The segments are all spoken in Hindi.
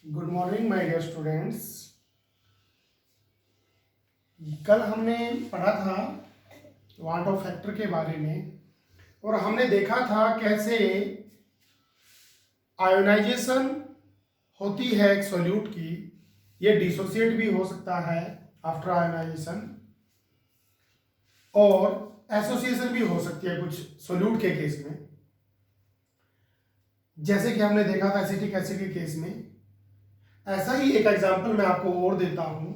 Good morning my dear students. कल हमने पढ़ा था वाट ऑफ फैक्टर के बारे में और हमने देखा था कैसे आयोनाइजेशन होती है एक सॉल्यूट की। ये डिसोसिएट भी हो सकता है आफ्टर आयोनाइजेशन और एसोसिएशन भी हो सकती है कुछ सॉल्यूट के केस में, जैसे कि हमने देखा था एसिटिक एसिड के केस में। ऐसा ही एक एग्जांपल मैं आपको और देता हूं।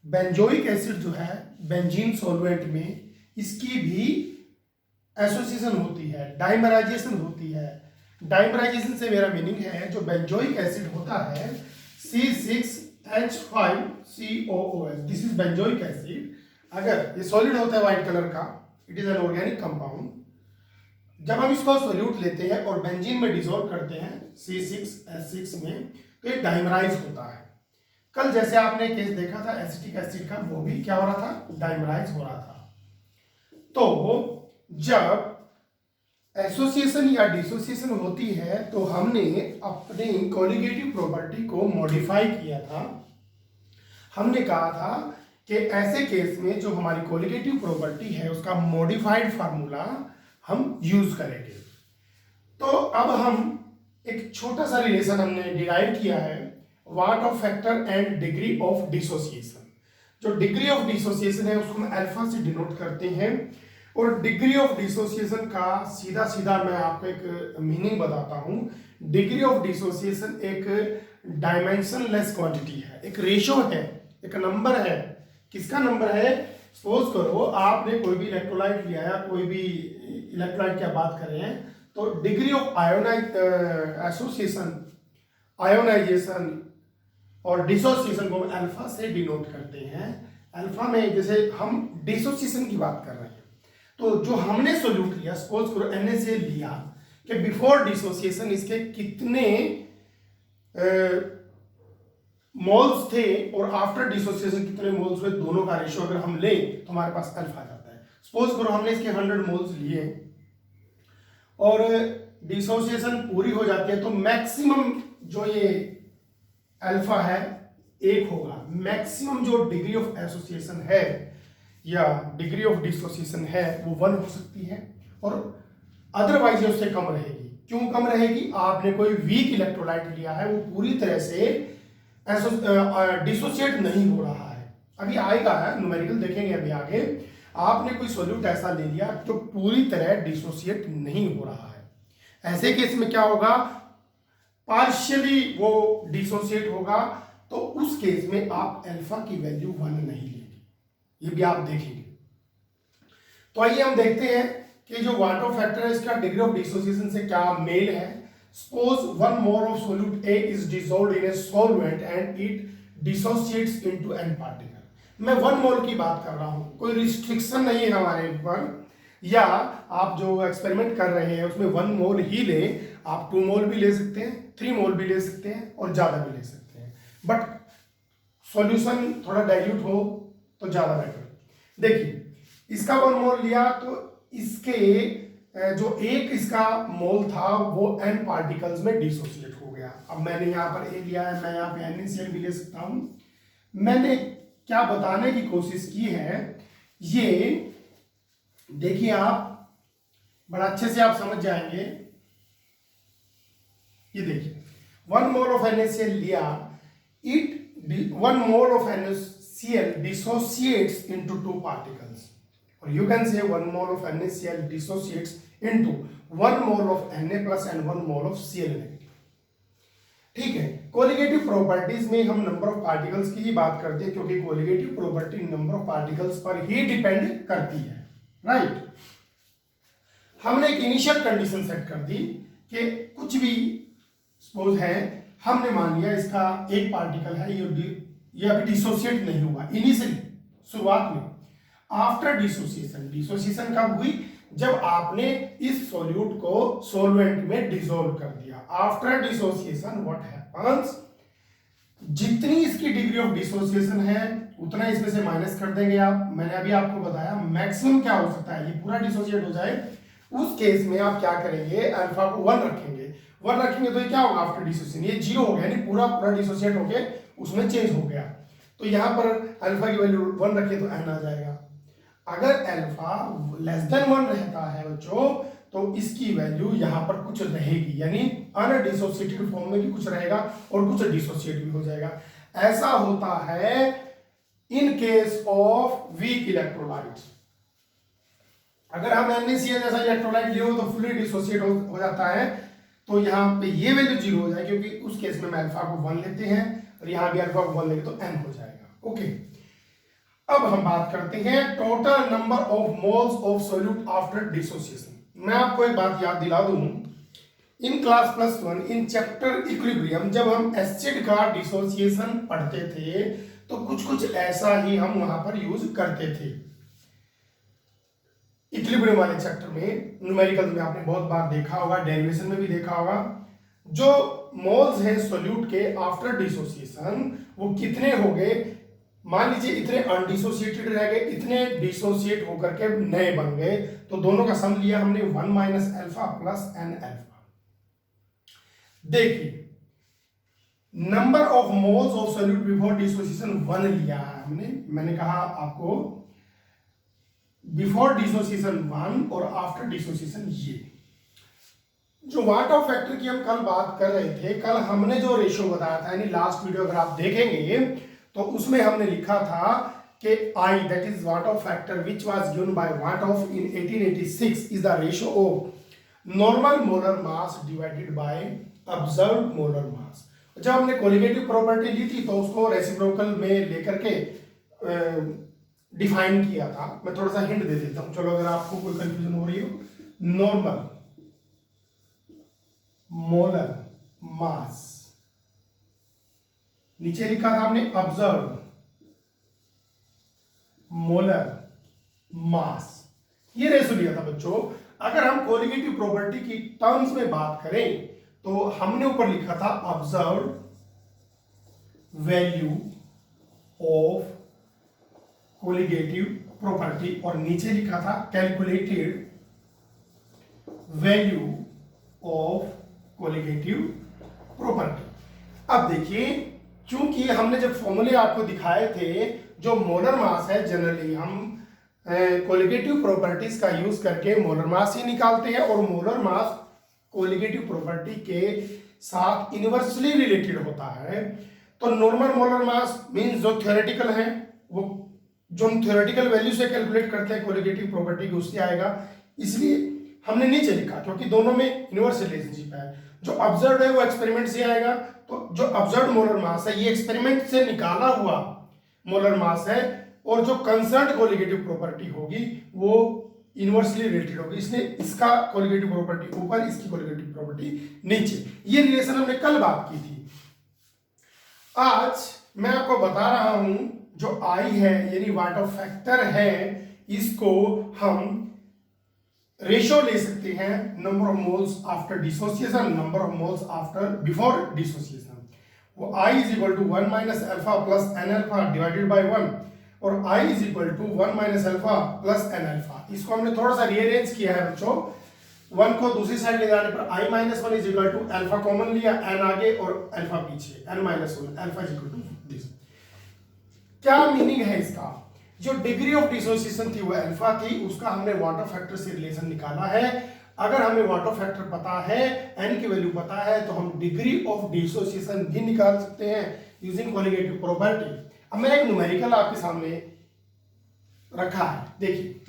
बेंजोइक एसिड जो है बेंजीन सॉल्वेंट में, इसकी भी एसोसिएशन होती है, डाइमराइजेशन होती है। डाइमराइजेशन से मेरा मीनिंग है जो बेंजोइक एसिड होता है C6H5COOH, this is benzoic acid. अगर ये सॉलिड होता है व्हाइट कलर का, it is an organic compound. जब हम इसको सॉल्यूट लेते हैं और बेंजीन में डिसॉल्व करते हैं C6H6 में, तो ये डाइमराइज होता है। कल जैसे आपने केस देखा था एसिटिक एसिड का, वो भी क्या हो रहा था, डाइमराइज हो रहा था। तो जब एसोसिएशन या डिसोसिएशन होती है तो हमने अपने कोलिगेटिव प्रॉपर्टी को मॉडिफाई किया था। हमने कहा था कि ऐसे केस में जो हमारी कोलिगेटिव प्रॉपर्टी है उसका मॉडिफाइड फार्मूला हम यूज करेंगे। तो अब हम एक छोटा सा रिलेशन हमने डिराइव किया है, van't Hoff factor and degree of dissociation. जो डिग्री ऑफ डिसोसिएशन है उसको हम अल्फा से डिनोट करते हैं और डिग्री ऑफ डिसोसिएशन का सीधा सीधा मैं आपको एक मीनिंग बताता हूं। डिग्री ऑफ डिसोसिएशन एक डायमेंशनलेस क्वांटिटी है, एक रेशो है, एक नंबर है। किसका नंबर है? सपोज करो आपने कोई भी इलेक्ट्रोलाइट लिया है, कोई भी इलेक्ट्रोलाइट की आप बात कर रहे हैं, तो डिग्री ऑफ एसोसिएशन, आयोनाइजेशन और डिसोसिएशन को हम अल्फा से डिनोट करते हैं। अल्फा में जैसे हम डिसोसिएशन की बात कर रहे हैं, तो जो हमने सोल्यूट लिया, सपोज करो NaCl लिया, कि बिफोर डिसोसिएशन इसके कितने मोल्स थे और आफ्टर डिसोसिएशन कितने मोल्स हुए, दोनों का रेशियो अगर हम लें तो हमारे पास अल्फा आ जाता है। सपोज करो हमने इसके 100 मोल्स लिए और डिसोसिएशन पूरी हो जाती है, तो मैक्सिमम जो ये अल्फा है 1 होगा। मैक्सिमम जो डिग्री ऑफ एसोसिएशन है या डिग्री ऑफ डिसोसिएशन है वो 1 हो सकती है और अदरवाइज ये उससे कम रहेगी। क्यों कम रहेगी? आपने कोई वीक इलेक्ट्रोलाइट लिया है, वो पूरी तरह से डिसोसिएट नहीं हो रहा है। अभी आएगा है न्यूमेरिकल, देखेंगे अभी आगे। आपने कोई सॉल्यूट ऐसा ले लिया जो पूरी तरह डिसोसिएट नहीं हो रहा है, ऐसे केस में क्या होगा, पार्शियली वो डिसोसिएट होगा। तो उस केस में आप अल्फा की वैल्यू 1 नहीं लेंगे, ये भी आप देखेंगे। तो आइए हम देखते हैं कि जो वाट ऑफ फैक्टर है इसका डिग्री ऑफ डिसोसिएशन से क्या मेल है। Suppose 1 mole of solute A is dissolved in a solvent and it dissociates into n particle. मैं 1 मोल की बात कर रहा हूं, कोई रिस्ट्रिक्शन नहीं है हमारे ऊपर, या आप जो एक्सपेरिमेंट कर रहे हैं उसमें 1 मोल ही ले, आप 2 मोल भी ले सकते हैं, 3 मोल भी ले सकते हैं और ज्यादा भी ले सकते हैं, बट सॉल्यूशन थोड़ा डाइल्यूट हो तो ज्यादा बेटर। देखिए इसका 1 मोल लिया तो इसके जो एक इसका मोल था वो n पार्टिकल्स में डिसोसिएट हो गया। अब मैंने यहाँ पर A लिया है, मैं यहाँ पे NaCl भी ले सकता हूं। मैंने क्या बताने की कोशिश की है, ये देखिए आप बड़ा अच्छे से आप समझ जाएंगे। ये देखिए 1 मोल ऑफ NaCl लिया, 1 mole of NaCl dissociates into 2 particles, or you can say 1 mole of NaCl dissociates into 1 mole of Na plus and 1 mole of Cl negative। ठीक है, कोलिगेटिव प्रॉपर्टीज में हम नंबर ऑफ पार्टिकल्स की ही बात करते हैं, क्योंकि colligative property number of particles पर ही डिपेंड करती है, राइट। हमने एक इनिशियल कंडीशन सेट कर दी कि कुछ भी सपोज है, हमने मान लिया इसका एक पार्टिकल है, ये अभी डिसोसिएट नहीं हुआ इनिशियली, शुरुआत में। आफ्टर डिसोसिएशन, डिसोसिएशन कब हुई? जब आपने इस सॉल्यूट को सॉल्वेंट में डिसॉल्व कर दिया। आफ्टर डिसोसिएशन व्हाट हैपेंस, जितनी इसकी डिग्री ऑफ डिसोसिएशन है उतना इसमें से माइनस कर देंगे आप। मैंने अभी आपको बताया मैक्सिमम क्या हो सकता है, ये पूरा डिसोसिएट हो जाए, उस केस में आप क्या करेंगे, अल्फा को 1 रखेंगे। 1 रखेंगे तो ये क्या होगा आफ्टर डिसोसिएशन, ये 0 हो गया, यानी पूरा पूरा डिसोसिएट होके उसमें चेंज हो गया। तो यहाँ पर अल्फा की वैल्यू 1 रखिए तो n आ जाएगा। अगर अल्फा लेस देन 1 रहता है बच्चों तो इसकी वैल्यू यहाँ पर कुछ रहेगी, यानी अनडिसोसिएटेड फॉर्म में भी कुछ रहेगा और कुछ डिसोसिएट भी हो जाएगा। ऐसा होता है in case of weak electrolyte. अगर हम NaCl जैसा इलेक्ट्रोलाइट लिए हो तो फुली डिसोसिएट हो जाता है, तो यहाँ पे ये वैल्यू 0 हो जाएगी, क्योंकि उस केस में हम अल्फा को 1 लेते हैं और यहाँ भी अल्फा को 1 लेंगे तो n हो जाएगा। ओके, अब हम बात करते हैं total number of moles of solute after dissociation. मैं आपको एक बात याद दिला दूं, in class +1 in chapter equilibrium जब हम एसिड का डिसोसिएशन पढ़ते थे तो कुछ कुछ ऐसा ही हम वहां पर यूज करते थे। इक्विलिब्रियम वाले चैप्टर में न्यूमेरिकल में आपने बहुत बार देखा होगा, डेरिवेशन में भी देखा होगा। जो मोल्स हैं सोल्यूट के आफ्टर डिसोसिएशन वो कितने हो गए, मान लीजिए इतने अनडिसोसिएटेड रह गए, इतने डिसोसिएट होकर के नए बन गए, तो दोनों का सम लिया हमने 1 minus alpha plus n alpha. देखिए number of moles of solute before dissociation 1 लिया है हमने। मैंने कहा आपको बिफोर डिसोसिएशन 1 और आफ्टर डिसोसिएशन ये जो वाट ऑफ फैक्टर की हम कल बात कर रहे थे, कल हमने जो रेशियो बताया था, यानी लास्ट वीडियो अगर आप देखेंगे तो उसमें हमने लिखा था कि I that is watt of factor which was given by Watt of in 1886 is the ratio of normal molar mass divided by observed molar mass। जब हमने कोलिगेटिव प्रॉपर्टी ली थी तो उसको रेसिप्रोकल में लेकर के डिफाइन किया था। मैं थोड़ा सा हिंट दे देता हूं, चलो अगर आपको कोई कंफ्यूजन हो रही हो। नॉर्मल मोलर मास, नीचे लिखा था हमने ऑब्जर्व मोलर मास, ये रेशो लिया था बच्चों। अगर हम कोलिगेटिव प्रॉपर्टी की टर्म्स में बात करें तो हमने ऊपर लिखा था observe value of colligative property और नीचे लिखा था calculated value of colligative property. अब देखिए, चूंकि हमने जब फॉर्मूले आपको दिखाए थे, जो मोलर मास है जनरली हम कोलिगेटिव प्रॉपर्टीज का यूज करके मोलर मास ही निकालते हैं और मोलर मास कोलिगेटिव प्रॉपर्टी के साथ इनवर्सली रिलेटेड होता है। तो नॉर्मल मोलर मास मींस जो थ्योरेटिकल है, वो जो हम थ्योरेटिकल वैल्यू से कैलकुलेट करते हैं कोलिगेटिव प्रॉपर्टी की उससे आएगा, इसलिए हमने नीचे लिखा क्योंकि दोनों में इनवर्स रिलेशनशिप है। जो ऑब्जर्व है वो एक्सपेरिमेंट से आएगा, तो जो ऑब्जर्व मोलर मास है ये एक्सपेरिमेंट से निकाला हुआ मोलर मास है, और जो कंसर्न्ड कोलिगेटिव प्रॉपर्टी होगी वो इनवर्सली रिलेटेड होगी, इसलिए इसका कोलिगेटिव प्रॉपर्टी ऊपर, इसकी कोलिगेटिव प्रॉपर्टी नीचे। ये रिलेशन हमने कल बात की थी। आज मैं आपको बता रहा हूं जो आई है यानी वाट ऑफ फैक्टर है, इसको हम रेशियो ले सकते हैं number of moles after dissociation, number of moles after before dissociation. वो I is equal to 1 minus alpha plus n alpha divided by 1 और I is equal to 1 minus alpha plus n alpha. इसको हमने थोड़ा सा रीअरेंज किया है बच्चों, 1 को दूसरी साइड ले जाने पर I minus 1 is equal to alpha common लिया, n आगे और अल्फा पीछे, n minus 1 alpha is equal to this. क्या मीनिंग है इसका? जो डिग्री ऑफ डिसोसिएशन थी वो अल्फा थी, उसका हमने वाटर फैक्टर से रिलेशन निकाला है। अगर हमें वाटर फैक्टर पता है, n की वैल्यू पता है, तो हम डिग्री ऑफ डिसोसिएशन भी निकाल सकते हैं यूजिंग कोलिगेटिव प्रॉपर्टी। अब मैं एक न्यूमेरिकल आपके सामने रखा है, देखिए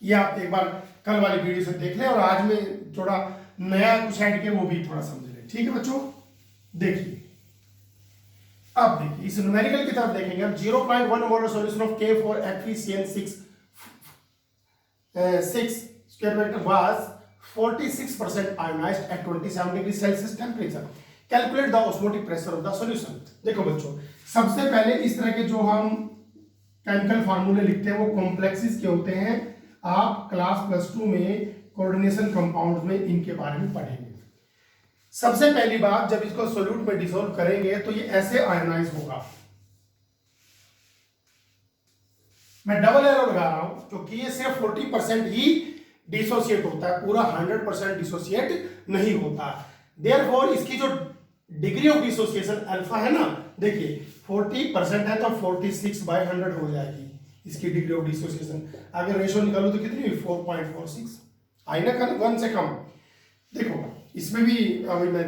ये आप एक बार कल वाली वीडियो से देख लें और आज में थोड़ा नया कुछ ऐड किया वो भी थोड़ा समझ लें। ठीक है बच्चों, देखिए अब देखिए इस न्यूमेरिकल की तरफ देखेंगे हम। 0.1 molar solution of K for FeCN6 square bracket was 46% ionized at 27 degree Celsius temperature. Calculate the osmotic pressure of the solution. देखो बच्चों, सबसे पहले इस तरह के जो हम केमिकल फार्मूले लिखते हैं वो कॉम्प्लेक्सेस के होते हैं। आप क्लास +2 में कोऑर्डिनेशन कंपाउंड में इनके बारे में पढ़ेंगे। सबसे पहली बात, जब इसको सोल्यूट में डिसॉल्व करेंगे तो ये ऐसे आयोनाइज होगा। मैं डबल एरो लगा रहा हूं क्योंकि ये सिर्फ 40% ही डिसोसिएट होता है, पूरा 100% डिसोसिएट नहीं होता। देयरफॉर इसकी जो डिग्री ऑफ डिसोसिएशन अल्फा है ना, देखिए 40% है तो 46/100 हो जाएगी इसकी डिग्री ऑफ डिसोसिएशन। अगर रेशो निकालो तो कितनी हुई 4.46, आई ना 1 से कम। देखो इसमें भी अभी मैं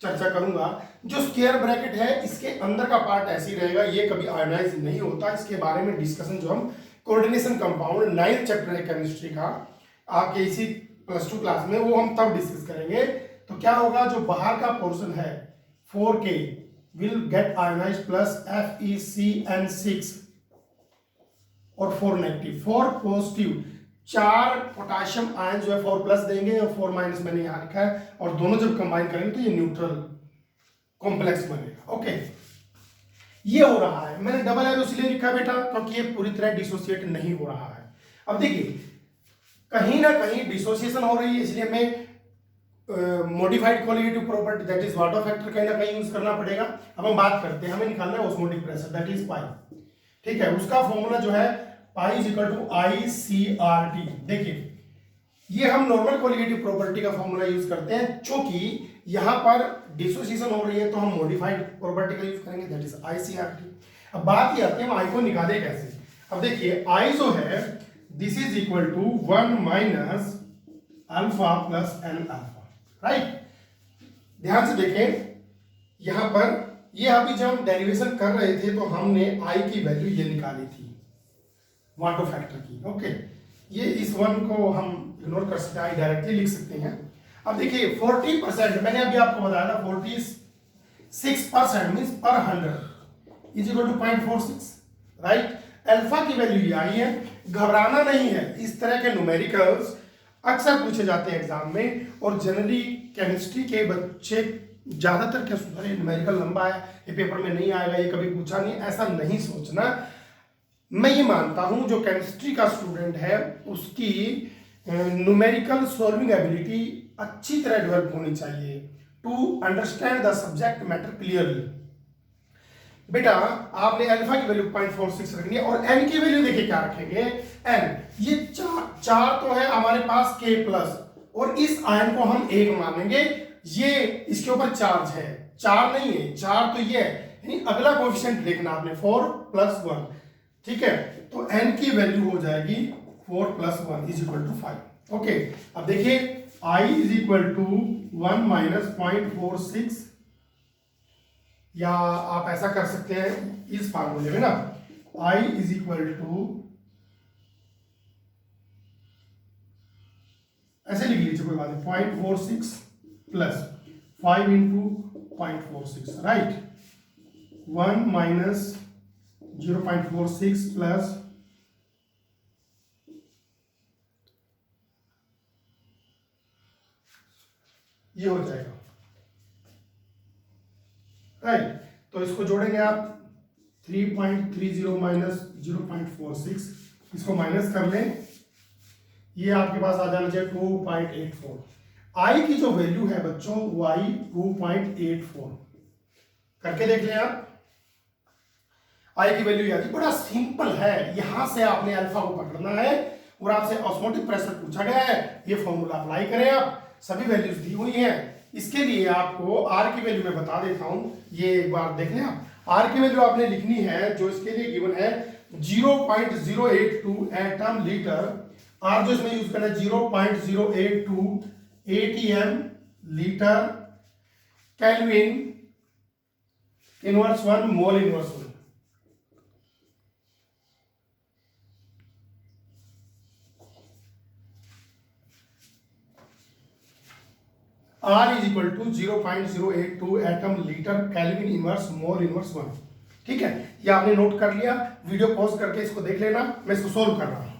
चर्चा करूंगा। जो स्क्वायर ब्रैकेट है इसके अंदर का पार्ट ऐसे ही रहेगा, ये कभी आयोनाइज नहीं होता। इसके बारे में डिस्कशन जो हम कोऑर्डिनेशन कंपाउंड 9th चैप्टर है केमिस्ट्री का आपके इसी +2 क्लास में, वो हम तब डिस्कस करेंगे। तो क्या होगा, जो बाहर का पोर्शन है 4K will get ionised plus FeCN6 और 4 नेगेटिव, 4 पॉजिटिव, 4 पोटेशियम आयन जो है 4 प्लस देंगे और 4 माइनस मैंने यहां लिखा है, और दोनों जब कंबाइन करेंगे तो ये न्यूट्रल कॉम्प्लेक्स बनेगा। ओके, ये हो रहा है। मैंने डबल एरो इसलिए लिखा बेटा क्योंकि ये पूरी तरह डिसोसिएट नहीं हो रहा है। अब देखिए कहीं ना कहीं डिसोसिएशन हो रही है, इसलिए हमें modified colligative property that is water factor कहीं ना कहीं यूज करना पड़ेगा। अब हम बात करते हैं, हमें निकालना है osmotic pressure that is pi. ठीक है, उसका फॉर्मूला जो है pi is equal to ICRT। देखिए ये हम नॉर्मल कोलिगेटिव प्रॉपर्टी का फॉर्मूला यूज करते हैं, चूंकि यहां पर डिसोसिएशन हो रही है तो हम मॉडिफाइड प्रॉपर्टी का यूज करेंगे दैट इज ICRT। अब बात ये आती है हम आई को निकालें कैसे। अब देखिए आई जो है this is equal to 1 minus alpha plus n alpha, right. ध्यान से देखें यहां पर ये अभी जब हम डेरिवेशन कर रहे थे तो हमने आई की वैल्यू ये निकाली थी वाटर फैक्टर की। ओके, ये इस 1 को हम इग्नोर कर सकते हैं, डायरेक्टली लिख सकते हैं। अब देखिए 40% मैंने अभी आपको बताया था 46% मींस पर 100 is equal to 0.46, right. Alpha की वैल्यू ये आई है। घबराना नहीं है, इस तरह के न्यूमेरिकल्स अक्सर पूछे जाते हैं एग्जाम में, और जनरली केमिस्ट्री के बच्चे ज्यादातर क्या सोचते हैं न्यूमेरिकल लंबा है ये पेपर में नहीं आएगा, ये कभी पूछा नहीं, ऐसा नहीं सोचना। मैं ये मानता हूं जो केमिस्ट्री का स्टूडेंट है उसकी न्यूमेरिकल सॉल्विंग एबिलिटी अच्छी तरह डेवलप होनी चाहिए to understand the subject matter clearly. बेटा आपने अल्फा की वैल्यू 0.46 रखनी है, और एन की वैल्यू देखिए क्या रखेंगे, एन ये चार तो है हमारे पास K प्लस, और इस आयन को हम 1 मानेंगे, ये इसके ऊपर चार्ज है, 4 नहीं है, 4 तो ये है, यानी अगला कोएफिशिएंट देखना आपने 4 + 1, ठीक है। तो n की वैल्यू हो जाएगी 4 + 1 इज इक्वल टू 5। ओके, अब देखिए I is equal to 1 minus 0.46, या आप ऐसा कर सकते हैं इस फार्मूले में ना, I इज इक्वल टू ऐसे लिख लीजिए कोई बात नहीं, 0.46 plus 5 into 0.46, right. 1 minus 0.46 plus ये हो जाएगा, राइट। तो इसको जोड़ेंगे आप 3.30 माइनस 0.46, इसको माइनस कर लें, ये आपके पास आ जाना चाहिए 2.84। आई की जो वैल्यू है बच्चों वो आई 2.84, करके देख लें आप, आई की वैल्यू आती, बड़ा सिंपल है। यहां से आपने अल्फा को पकड़ना है और आपसे ऑस्मोटिक प्रेशर पूछा गया है, ये फॉर्मूला अप्लाई करें आप, सभी वैल्यूज दी हुई हैं। इसके लिए आपको आर की वैल्यू मैं बता देता हूं, ये एक बार देख लें आप। आर की वैल्यू आपने लिखनी है जो इसके लिए गिवन है 0.082 एटम लीटर, आर जो इसमें यूज करना है 0.082 ATM litre kelvin -1 mole -1। R is equal to 0.082 atm litre kelvin inverse mole inverse 1। ठीक है, ये आपने नोट कर लिया, वीडियो पॉज करके इसको देख लेना, मैं इसको सोल्व कर रहा हूं।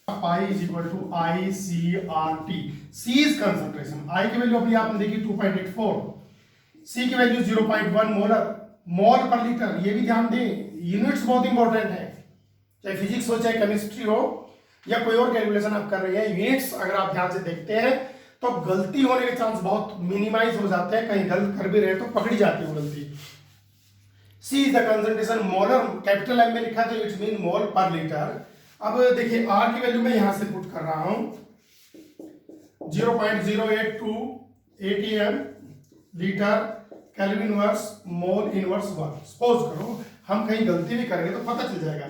Pi is equal to ICRT, C is concentration, I की वैल्यू अभी आपने देखी 2.84, C की वैल्यू 0.1 मोलर, मोल पर लीटर, ये भी ध्यान दें, यूनिट्स बहुत इंपॉर्टेंट है, चाहे फिजिक्स हो चाहे केमिस्ट्री हो या कोई और कैलकुलेशन आप कर रहे हैं, यूनिट्स अगर आप ध्यान से देखते हैं तो गलती होने के चांस बहुत मिनिमाइज हो जाते हैं, कहीं गलत कर भी रहे तो पकड़ी जाती है वो गलती। C is the concentration, molar capital M में लिखा है तो इट्स मीन मोल पर लीटर। अब देखिए R की वैल्यू मैं यहां से पुट कर रहा हूं, 0.082 ATM litre kelvin inverse mole inverse 1। Suppose करो हम कहीं गलती भी करेंगे तो पता चल जाएगा।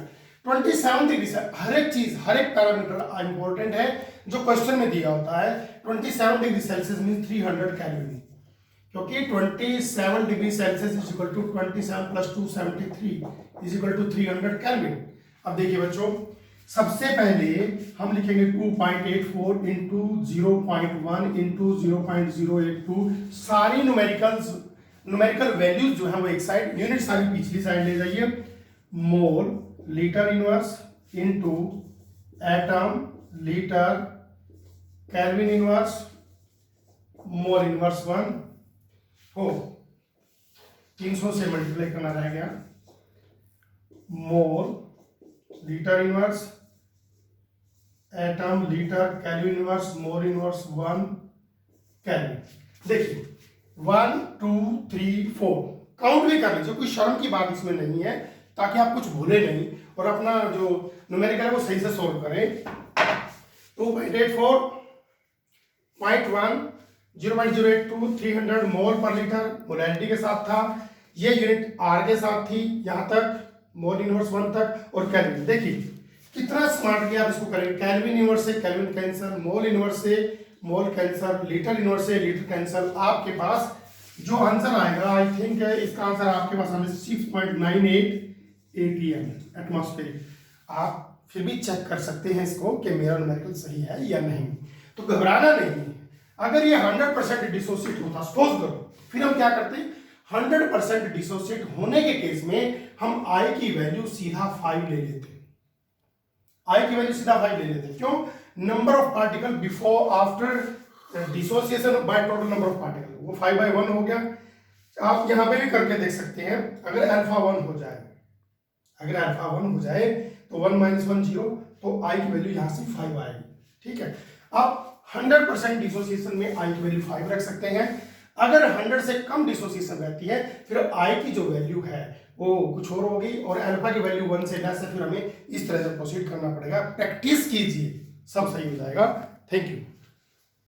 27 डिग्री से हर एक चीज, हर एक पैरामीटर इंपॉर्टेंट है जो क्वेश्चन में दिया होता है। 27 डिग्री सेल्सियस मीन 300 केल्विन, क्योंकि 27 degree celsius is equal to 27 plus 273 is equal to 300 kelvin. अब देखिए बच्चों, सबसे पहले हम लिखेंगे 2.84 इंटू 0.1 इंटू 0.082। सारी न्यूमेरिकल वैल्यूज जो है वो एक साइड, यूनिट सारी पिछली साइड ले जाइए। Mole litre inverse into atom litre kelvin inverse mole inverse 1 हो 300 से मल्टीप्लाई करना रह गया। Mole litre inverse atom litre kelvin inverse mole inverse 1 kelvin. देखिए 1 2 3 4 काउंट भी कर लीजिए, कोई शर्म की बात इसमें नहीं है, ताकि आप कुछ भूले नहीं और अपना जो न्यूमेरिकल है वो सही से सोल्व करें। 2.84 0.1 0.082 300 मोल पर लीटर मोलैरिटी के साथ था। ये यूनिट आर के साथ थी यहाँ तक, मोल इनवर्स 1 तक। और केल्विन देखिए कितना स्मार्ट किया आप इसको करेंगे। केल्विन इनवर्स से केल्विन कैंसर, मोल इनवर्स से मोल कैंसर, लीटर इनवर्स से लीटर कैंसर। आपके पास जो आंसर आएगा, आई थिंक इसका आंसर आपके पास आने 6.98 ATM एटमॉस्फेरिक। आप फिर भी चेक कर सकते हैं इसको कि मेरा न्यूमेरिकल सही है या नहीं, तो घबराना नहीं है। अगर ये 100% डिसोसिएट होता, सपोज करो, फिर हम क्या करते हैं, 100% डिसोसिएट होने के केस में हम आई की वैल्यू सीधा 5 ले लेते हैं। आई की वैल्यू सीधा 5 ले लेते हैं। क्यों? Number of particle before after dissociation by total number of particle, वो 5/1 हो गया। आप यहां पे भी करके देख सकते हैं। अगर अल्फा 1 हो जाए, अगर अल्फा 1 हो जाए तो 1 - 1 0, तो आई की वैल्यू यहां से 5 आएगी। ठीक है, आप 100% डिसोसिएशन में आई की वैल्यू 5 रख सकते हैं। अगर 100 से कम डिसोसिएशन रहती है, फिर आई की जो वैल्यू है वो कुछ और होगी और अल्फा की वैल्यू 1 से लेस है, फिर हमें इस तरह से प्रोसीड करना पड़ेगा। प्रैक्टिस कीजिए, सब सही हो जाएगा। Thank you.